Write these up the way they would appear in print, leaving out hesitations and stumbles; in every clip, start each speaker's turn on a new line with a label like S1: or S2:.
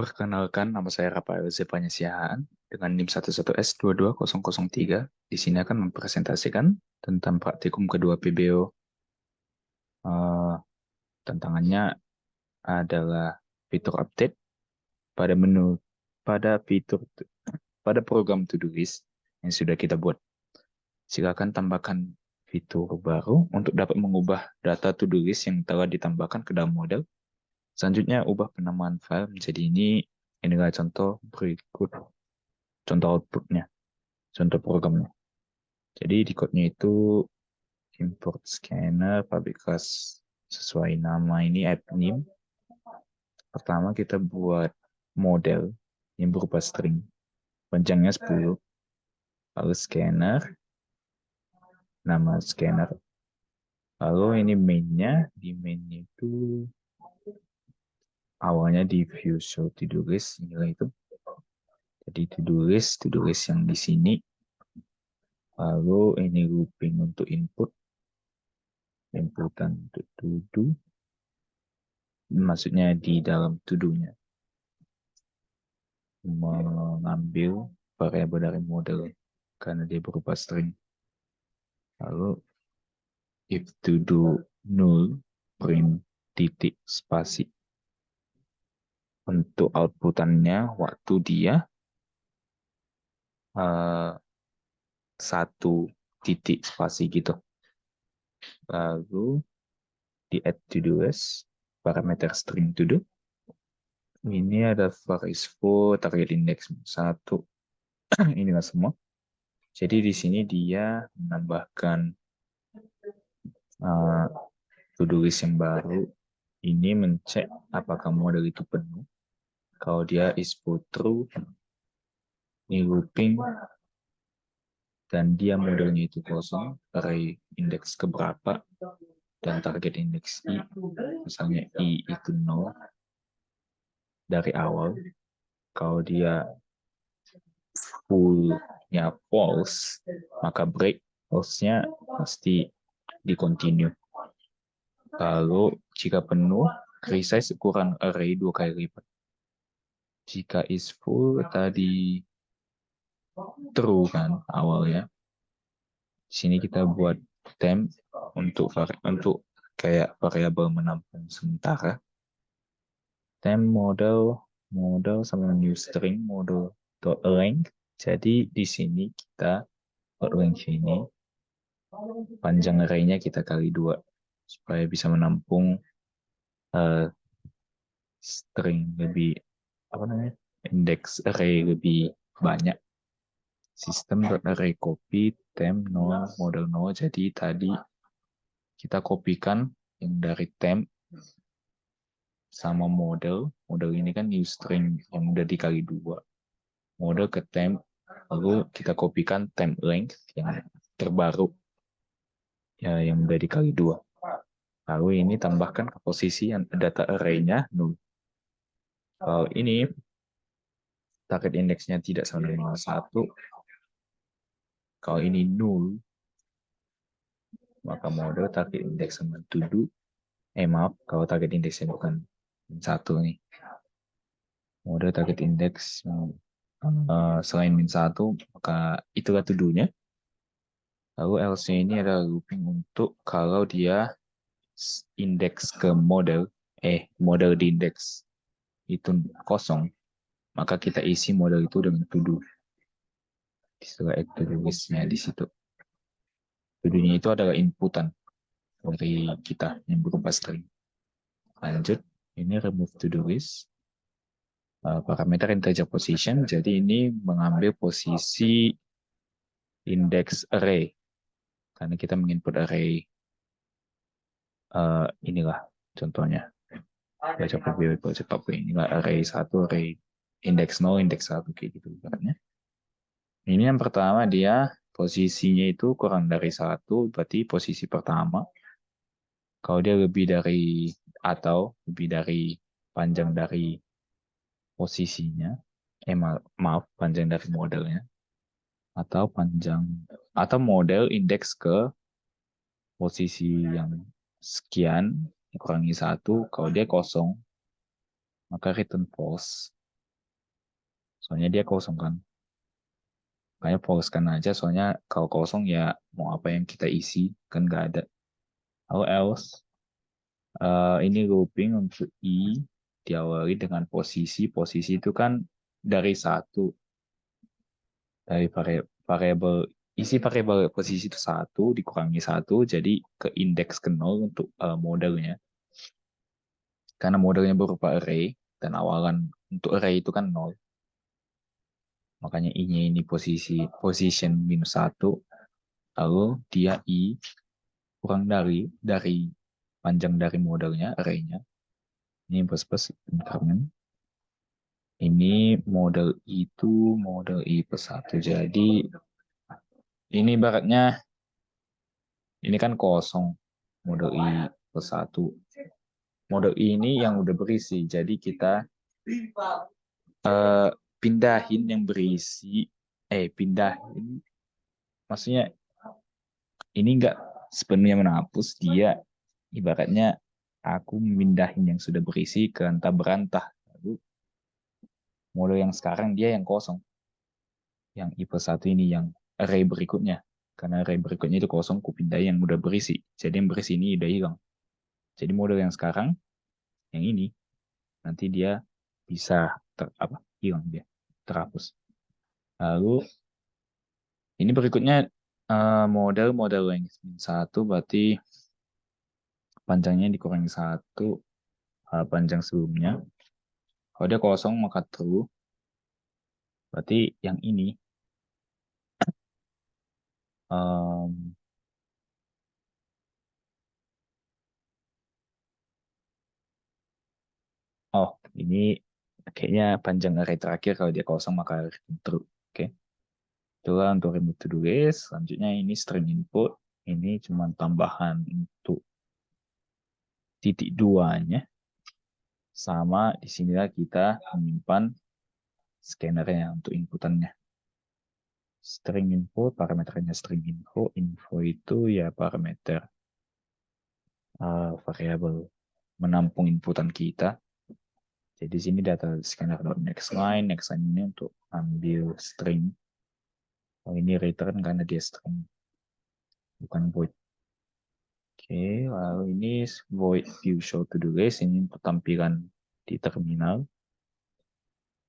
S1: Perkenalkan, nama saya Rafael Zepanya Siahaan dengan NIM 11S22003. Di sini akan mempresentasikan tentang praktikum kedua PBO. Eh, Tantangannya adalah fitur update pada menu pada fitur pada program to-do list yang sudah kita buat. Silakan tambahkan fitur baru untuk dapat mengubah data to-do list yang telah ditambahkan ke dalam model. Selanjutnya, ubah penamaan file menjadi ini. Inilah contoh berikut, contoh outputnya, contoh programnya. Jadi di code-nya itu import scanner public class sesuai nama ini add name. Pertama kita buat model yang berupa string, panjangnya 10, lalu scanner, nama scanner. Lalu ini main-nya, di main-nya itu awalnya di view show to-do list, inilah itu. Jadi to-do list yang di sini. Lalu ini looping untuk inputan untuk to-do, maksudnya di dalam to-do-nya. Mengambil variabel dari model karena dia berupa string. Lalu if to do null, print titik spasi. Untuk outputannya waktu dia satu titik spasi gitu. Lalu di add to do list parameter string to do. Ini ada var is full, target index 1. Inilah semua. Jadi di sini dia menambahkan to-do list yang baru. Ini mencek apakah model itu penuh. Kalau dia is full true, ini looping, dan dia modelnya itu kosong, array indeks keberapa, dan target indeks I, misalnya I itu 0 dari awal. Kalau dia full-nya false, maka break false-nya pasti di continue. Lalu jika penuh, resize ukuran array 2 kali lipat. Jika is full tadi true kan awalnya. Di sini kita buat temp untuk kayak variabel menampung sementara. Temp model sama new string model dot length. Jadi di sini kita dot length ini panjang array-nya kita kali 2 supaya bisa menampung string lebih indeks array lebih banyak. Sistem array copy temp 0 model 0. Jadi tadi kita kopikan yang dari temp sama model ini kan new string yang udah dikali 2 model ke temp, lalu kita kopikan temp length yang terbaru ya, yang udah dikali 2. Lalu ini tambahkan ke posisi yang data array-nya 0. Kalau ini target indeksnya tidak sama dengan 1, kalau ini 0, maka model target indeks sama to do. Maaf, kalau target indeksnya bukan 1 nih. Model target indeks selain min 1, maka itulah to do-nya. Lalu else ini adalah looping untuk kalau dia indeks ke model di indeks itu kosong, maka kita isi model itu dengan to do. Istilah to do list-nya di situ. To do-nya itu adalah inputan dari kita yang berupa string. Lanjut, ini remove to do list. Parameter integer position, jadi ini mengambil posisi index array karena kita menginput array. Inilah contohnya baca inilah array 1, array index 0, index 1 kayak gitu ibaratnya. Ini yang pertama, dia posisinya itu kurang dari 1, berarti posisi pertama. Kalau dia lebih dari atau lebih dari panjang dari posisinya, panjang dari modelnya, atau model indeks ke posisi yang sekian, kurangi 1, kalau dia kosong, maka return false. Soalnya dia kosong kan. Makanya force-kan aja, soalnya kalau kosong ya mau apa yang kita isi, kan nggak ada. How else? Ini looping untuk I diawali dengan posisi. Posisi itu kan dari satu, dari variabel isi variabel posisi itu satu dikurangi satu, jadi ke indeks ke nol untuk modelnya. Karena modelnya berupa array dan awalan untuk array itu kan nol. Makanya I-nya ini position minus satu, lalu dia I kurang dari panjang dari modelnya, array-nya. Ini plus increment. Ini model itu model I plus 1. Jadi ini ibaratnya ini kan kosong. Model I plus 1. Model I ini yang udah berisi. Jadi kita eh, pindahin yang berisi. Pindahin. Maksudnya ini enggak sepenuhnya menghapus. Dia ibaratnya aku memindahin yang sudah berisi ke antah berantah. Lalu model yang sekarang dia yang kosong. Yang I plus 1 ini yang array berikutnya. Karena array berikutnya itu kosong, ku pindahin yang udah berisi. Jadi yang berisi ini udah hilang. Jadi model yang sekarang, yang ini, nanti dia bisa hilang dia, terhapus. Lalu ini berikutnya model length satu, berarti panjangnya dikurangi satu, panjang sebelumnya. Kalau dia kosong maka true, berarti yang ini um, oh ini kayaknya panjang array terakhir, kalau dia kosong maka true. Oke. Itulah untuk remove to do list. Selanjutnya ini string input. Ini cuma tambahan untuk titik duanya. Sama di sinilah kita menyimpan scannernya untuk inputannya. String input, parameternya string info. Info itu ya parameter variabel menampung inputan kita. Jadi di sini data scanner.nextLine. NextLine ini untuk ambil string. Oh, ini return karena dia string, bukan void. Oke, lalu ini void view show to do list. Ini untuk tampilan di terminal.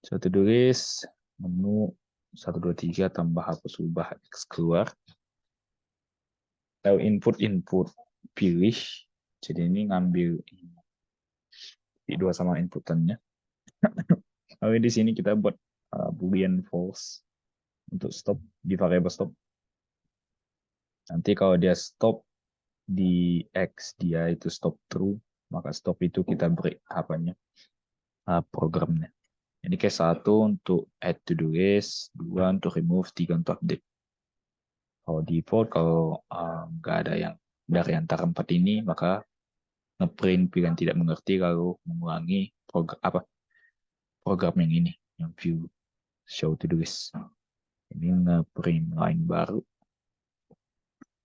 S1: Show to do list, menu 1, 2, 3, tambah hapus ubah X keluar. Lalu input pilih. Jadi ini ngambil di dua sama inputannya. Lalu di sini kita buat boolean false untuk stop di variable stop. Nanti kalau dia stop di X, dia itu stop true, maka stop itu kita break programnya. Ini kayak 1 untuk add to do list, 2 untuk remove, 3 untuk update. Kalau default, kalau nggak ada yang dari antara 4 ini, maka ngeprint pilihan tidak mengerti, lalu mengulangi program yang ini, yang view show to do list. Ini ngeprint line baru.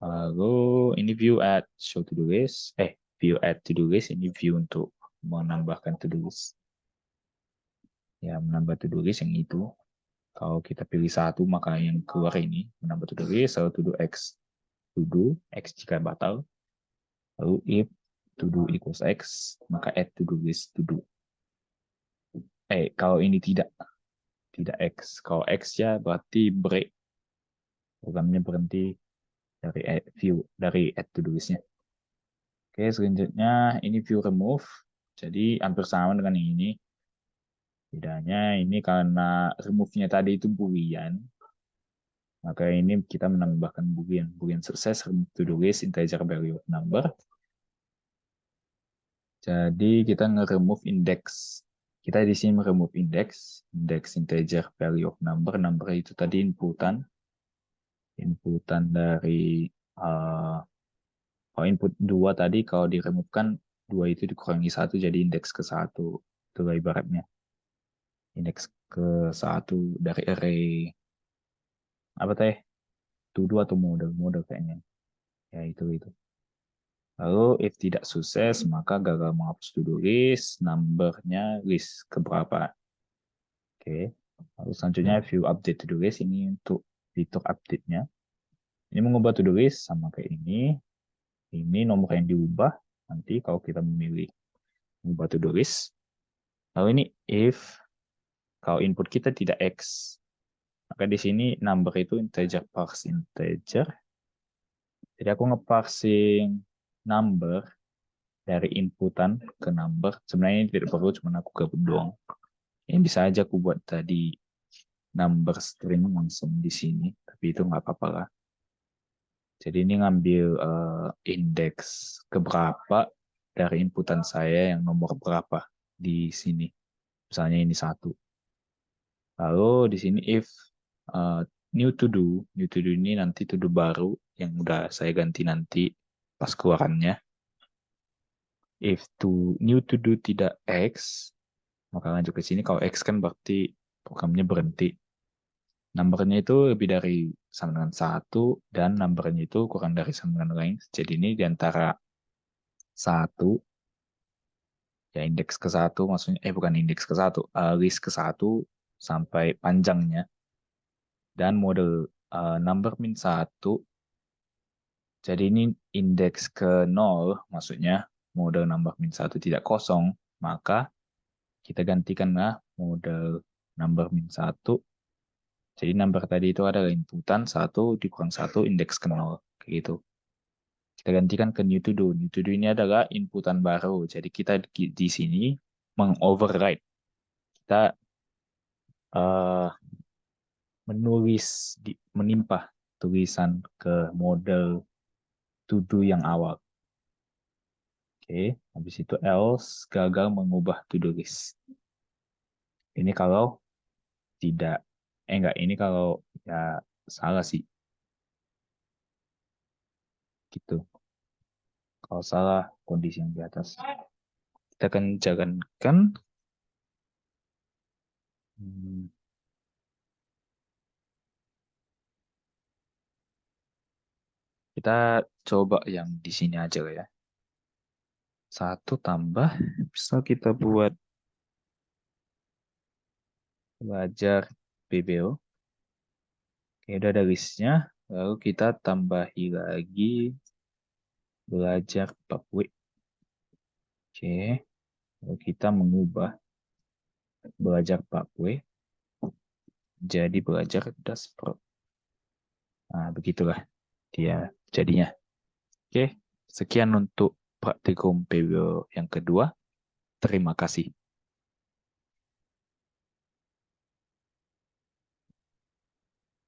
S1: Lalu ini view add show to do list. View add to do list. Ini view untuk menambahkan to do list. Ya, menambah to do list yang itu. Kalau kita pilih satu, maka yang keluar ini menambah to do list. Lalu to do X to do, X jika batal. Lalu if to do equals X, maka add to do list to do. Kalau ini tidak X. Kalau X ya berarti break. Programnya berhenti dari view, dari add to do list-nya. Oke, selanjutnya ini view remove. Jadi hampir sama dengan yang ini. Bedanya ini karena remove-nya tadi itu boolean. Maka ini kita menambahkan boolean. Boolean sukses, remove to do list, integer value of number. Jadi kita nge-remove index. Kita di sini remove index integer value of number. Number itu tadi inputan dari input 2 tadi, kalau di-remove kan 2 itu dikurangi 1 jadi indeks ke 1. Itulah ibaratnya. Indeks ke 1 dari array apa teh? To do atau model kayaknya. Ya itu. Lalu if tidak sukses maka gagal menghapus to do list, numbernya list keberapa. Oke. Lalu selanjutnya view update to-do list, ini untuk fitur update-nya. Ini mengubah to-do list sama kayak ini. Ini nomor yang diubah nanti kalau kita memilih mengubah to-do list. Lalu ini if kalau input kita tidak X, maka di sini number itu integer parse integer. Jadi aku ngeparsing number dari inputan ke number. Sebenarnya ini tidak perlu, cuma aku gabung doang. Ini bisa aja aku buat tadi number string langsung di sini, tapi itu nggak apa-apa lah. Jadi ini ngambil indeks keberapa dari inputan saya yang nomor berapa di sini. Misalnya ini 1. Lalu di sini if new to do ini nanti to do baru yang udah saya ganti nanti pas keluarannya. If new to do tidak X, maka lanjut ke sini. Kalau X kan berarti programnya berhenti. Numbernya itu lebih dari sama dengan 1 dan numbernya itu kurang dari sama dengan lain. Jadi ini diantara 1 ya indeks ke 1 maksudnya bukan indeks ke 1, list ke 1 sampai panjangnya, dan model number min 1. Jadi ini indeks ke 0 maksudnya model number min 1 tidak kosong, maka kita gantikanlah model number min 1. Jadi number tadi itu adalah inputan 1 dikurang 1 indeks ke 0 kayak gitu. Kita gantikan ke new to do. New to do ini adalah inputan baru. Jadi kita di sini mengoverride. Kita menimpa tulisan ke model to do yang awal. Oke, habis itu else gagal mengubah to do list. Ini kalau tidak, enggak, ini kalau ya salah sih. Gitu. Kalau salah kondisi yang di atas. Kita akan jalankan. Kita coba yang di sini aja lah ya. 1 tambah, bisa kita buat belajar PBO. Oke, udah ada listnya. Lalu kita tambahi lagi belajar Papue. Oke, lalu kita mengubah belajar Papue jadi belajar Daspro. Nah, begitulah dia jadinya. Oke, sekian untuk praktikum PBO yang kedua. Terima kasih.